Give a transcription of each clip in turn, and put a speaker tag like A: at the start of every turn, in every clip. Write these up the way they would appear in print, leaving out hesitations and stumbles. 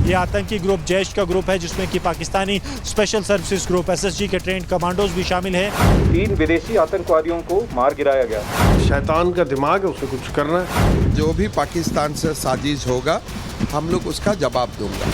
A: ये आतंकी ग्रुप जैश का ग्रुप है, जिसमें कि Pakistani special services group SSG के ट्रेंड कमांडोज भी शामिल हैं।
B: 3 विदेशी आतंकवादियों को मार गिराया गया।
C: शैतान का दिमाग है, उसे कुछ करना है।
D: जो भी पाकिस्तान से साजिश होगा हम लोग उसका जवाब दूंगा।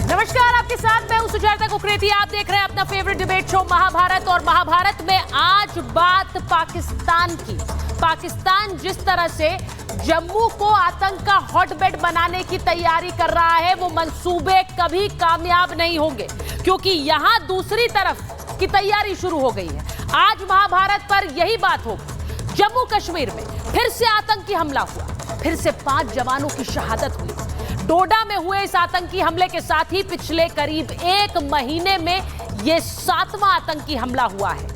E: नमस्कार, आपके साथ मैं हूं सुजाता कुकरेती। आप देख रहे हैं अपना फेवरेट डिबेट शो महाभारत। और महाभारत में आज बात पाकिस्तान की। पाकिस्तान जिस तरह से जम्मू को आतंक का हॉटबेड बनाने की तैयारी कर रहा है, वो मंसूबे कभी कामयाब नहीं होंगे, क्योंकि यहां दूसरी तरफ की तैयारी शुरू हो गई है। आज महाभारत पर यही बात होगी। जम्मू कश्मीर में फिर से आतंकी हमला हुआ, फिर से 5 जवानों की शहादत हुई। डोडा में हुए इस आतंकी हमले के साथ ही पिछले करीब 1 महीने में यह 7वां आतंकी हमला हुआ है।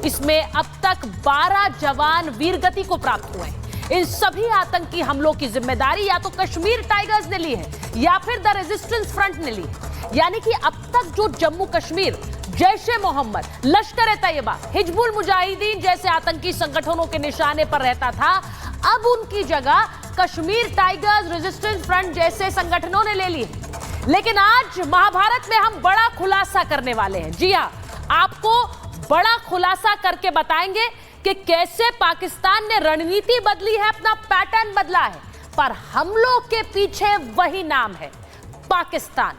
E: इसमें अब तक 12 जवान वीरगति को प्राप्त हुए हैं। इन सभी आतंकी हमलों की जिम्मेदारी या तो कश्मीर टाइगर्स ने ली है या फिर द रेजिस्टेंस फ्रंट ने ली है। यानी कि अब तक जो जम्मू कश्मीर जैश-ए-मोहम्मद, लश्कर-ए-तैयबा, हिजबुल मुजाहिदीन जैसे आतंकी संगठनों के निशाने पर रहता था, अब उनकी जगह कश्मीर टाइगर्स, रेजिस्टेंस फ्रंट जैसे संगठनों ने ले ली है। लेकिन आज महाभारत में हम बड़ा खुलासा करने वाले हैं। जी हां, आपको बड़ा खुलासा करके बताएंगे कि कैसे पाकिस्तान ने रणनीति बदली है, अपना पैटर्न बदला है, पर हमलों के पीछे वही नाम है, पाकिस्तान।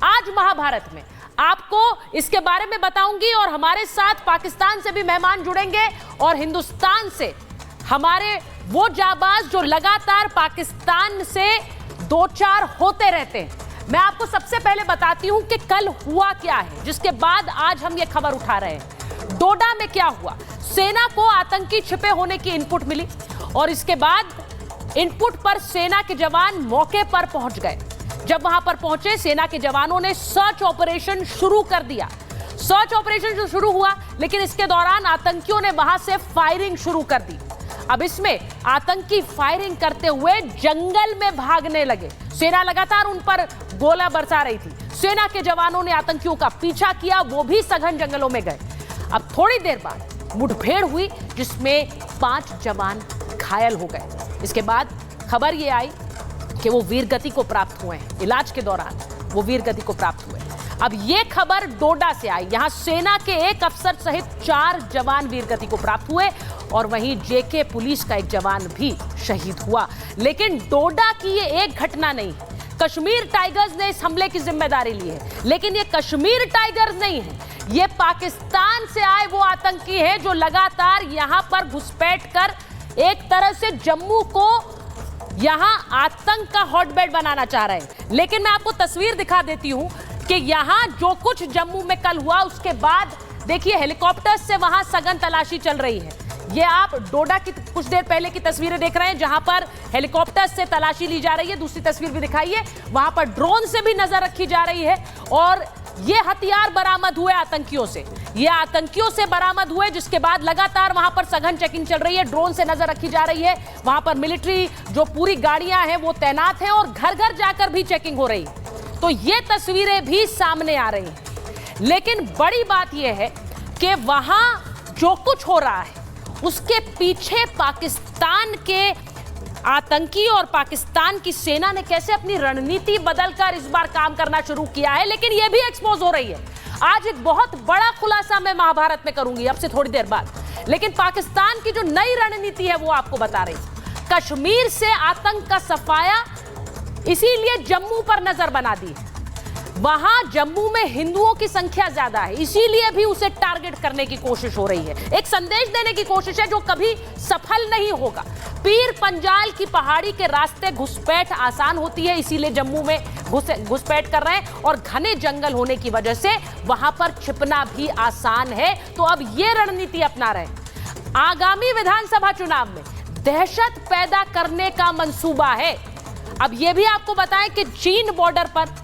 E: आज महाभारत में आपको इसके बारे में बताऊंगी और हमारे साथ पाकिस्तान से भी मेहमान जुड़ेंगे और हिंदुस्तान से हमारे वो जाबाज जो लगातार पाकिस्तान से 2-4 होते रहते हैं। मैं आपको सबसे पहले बताती हूं कि कल हुआ क्या है, जिसके बाद आज हम ये खबर उठा रहे हैं। डोडा में क्या हुआ? सेना को आतंकी छिपे होने की इनपुट मिली और इसके बाद इनपुट पर सेना के जवान मौके पर पहुंच गए। जब वहां पर पहुंचे, सेना के जवानों ने सर्च ऑपरेशन शुरू कर दिया। सर्च ऑपरेशन जो शुरू हुआ, लेकिन इसके दौरान आतंकियों ने वहां से फायरिंग शुरू कर दी। अब इसमें आतंकी फायरिंग करते हुए जंगल में भागने लगे। सेना लगातार उन पर गोला बरसा रही थी। सेना के जवानों ने आतंकियों का पीछा किया, वो भी सघन जंगलों में गए। अब थोड़ी देर बाद मुठभेड़ हुई, जिसमें 5 जवान घायल हो गए। इसके बाद खबर ये आई कि वो वीरगति को प्राप्त हुए हैं। इलाज के दौरान वो वीरगति को प्राप्त हुए। अब ये खबर डोडा से आई। यहां सेना के 1 अफसर सहित 4 जवान वीरगति को प्राप्त हुए और वहीं जेके पुलिस का 1 जवान भी शहीद हुआ। लेकिन डोडा की ये एक घटना नहीं है। कश्मीर टाइगर्स ने इस हमले की जिम्मेदारी ली है, लेकिन ये कश्मीर टाइगर्स नहीं है, ये पाकिस्तान से आए वो आतंकी हैं जो लगातार यहां पर घुसपैठ कर एक तरह से जम्मू को यहां आतंक का हॉटबेड बनाना चाह रहे हैं। लेकिन मैं आपको तस्वीर दिखा देती हूं कि यहां जो कुछ जम्मू में कल हुआ, उसके बाद देखिए हेलीकॉप्टर से वहां सघन तलाशी चल रही है। ये आप डोडा की कुछ देर पहले की तस्वीरें देख रहे हैं, जहां पर हेलीकॉप्टर से तलाशी ली जा रही है। दूसरी तस्वीर भी दिखाइए, वहां पर ड्रोन से भी नजर रखी जा रही है। और ये हथियार बरामद हुए आतंकियों से, ये आतंकियों से बरामद हुए, जिसके बाद लगातार वहां पर सघन चेकिंग चल रही है। ड्रोन से नजर रखी जा रही है। वहां पर मिलिट्री जो पूरी गाड़ियां हैं वो तैनात हैं और घर घर जाकर भी चेकिंग हो रही है। तो ये तस्वीरें भी सामने आ रही हैं। लेकिन बड़ी बात यह है कि वहां जो कुछ हो रहा है उसके पीछे पाकिस्तान के आतंकी और पाकिस्तान की सेना ने कैसे अपनी रणनीति बदलकर इस बार काम करना शुरू किया है। लेकिन यह भी एक्सपोज हो रही है। आज एक बहुत बड़ा खुलासा मैं महाभारत में करूंगी अब से थोड़ी देर बाद। लेकिन पाकिस्तान की जो नई रणनीति है वो आपको बता रही हूं। कश्मीर से आतंक का सफाया इसीलिए जम्मू पर नजर बना दी है। वहां जम्मू में हिंदुओं की संख्या ज्यादा है, इसीलिए भी उसे टारगेट करने की कोशिश हो रही है। एक संदेश देने की कोशिश है जो कभी सफल नहीं होगा। पीर पंजाल की पहाड़ी के रास्ते घुसपैठ आसान होती है, इसीलिए जम्मू में घुसपैठ कर रहे हैं। और घने जंगल होने की वजह से वहां पर छिपना भी आसान है। तो अब ये रणनीति अपना रहे हैं। आगामी विधानसभा चुनाव में दहशत पैदा करने का मंसूबा है। अब यह भी आपको बताएं कि चीन बॉर्डर पर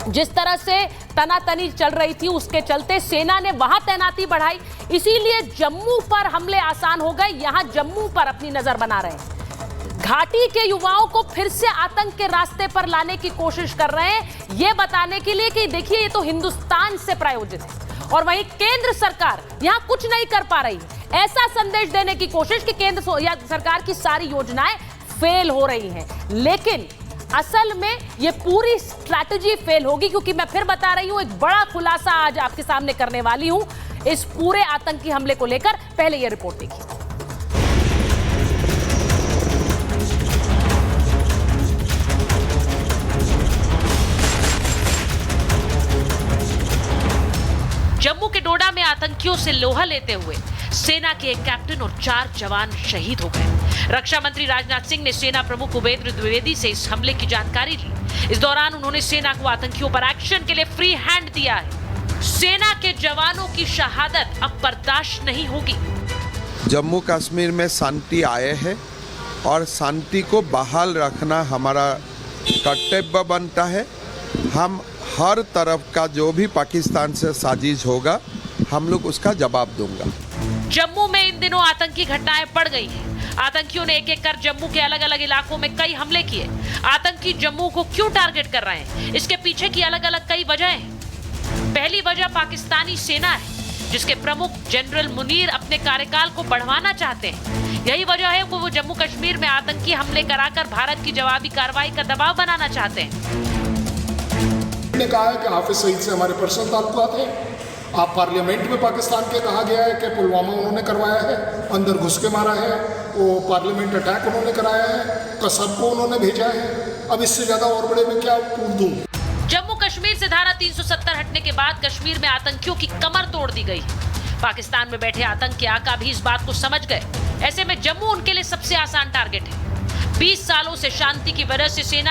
E: जिस तरह से तनातनी चल रही थी, उसके चलते सेना ने वहां तैनाती बढ़ाई, इसीलिए जम्मू पर हमले आसान हो गए। यहां जम्मू पर अपनी नजर बना रहे हैं। घाटी के युवाओं को फिर से आतंक के रास्ते पर लाने की कोशिश कर रहे हैं, यह बताने के लिए कि देखिए ये तो हिंदुस्तान से प्रायोजित है और वहीं केंद्र सरकार यहां कुछ नहीं कर पा रही है। ऐसा संदेश देने की कोशिश कि केंद्र या सरकार की सारी योजनाएं फेल हो रही हैं, लेकिन असल में ये पूरी स्ट्रैटेजी फेल होगी, क्योंकि मैं फिर बता रही हूं, एक बड़ा खुलासा आज आपके सामने करने वाली हूं इस पूरे आतंकी हमले को लेकर। पहले यह रिपोर्ट देखिए। जम्मू के डोडा में आतंकियों से लोहा लेते हुए सेना के एक कैप्टन और 4 जवान शहीद हो गए। रक्षा मंत्री राजनाथ सिंह ने सेना प्रमुख उपेंद्र द्विवेदी से इस हमले की जानकारी ली। इस दौरान उन्होंने सेना को आतंकियों पर एक्शन के लिए फ्री हैंड दिया है। सेना के जवानों की शहादत अब बर्दाश्त नहीं होगी।
D: जम्मू कश्मीर में शांति आए हैं और शांति को बहाल रखना हमारा कर्तव्य बनता है। हम हर तरफ का जो भी पाकिस्तान से साजिश होगा, हम लोग उसका जवाब दूंगा।
E: जम्मू में इन दिनों आतंकी घटनाएं बढ़ गई हैं। आतंकियों ने एक एक कर जम्मू के अलग अलग इलाकों में कई हमले किए। आतंकी जम्मू को क्यों टारगेट कर रहे हैं, इसके पीछे की अलग अलग कई वजह हैं। पहली वजह पाकिस्तानी सेना है, जिसके प्रमुख जनरल मुनीर अपने कार्यकाल को बढ़वाना चाहते हैं। यही वजह है वो जम्मू कश्मीर में आतंकी हमले कराकर भारत की जवाबी कार्रवाई का दबाव बनाना चाहते हैं।
F: ने कहा है कि हाफिज सईद से हमारे पर्सनल ताल्लुकात हैं। आप पार्लियामेंट में पाकिस्तान के कहा गया है कि पुलवामा उन्होंने करवाया है, अंदर घुस के मारा है, वो पार्लियामेंट अटैक उन्होंने कराया है, कसब को उन्होंने भेजा है। अब इससे ज्यादा और बड़े में क्या पूछ दूं।
E: जम्मू कश्मीर से धारा 370 हटने के बाद कश्मीर में आतंकियों की कमर तोड़ दी गई। पाकिस्तान में बैठे आतंकी आका भी इस बात को समझ गए। ऐसे में जम्मू उनके लिए सबसे आसान टारगेट है। 20 सालों से शांति की वजह से सेना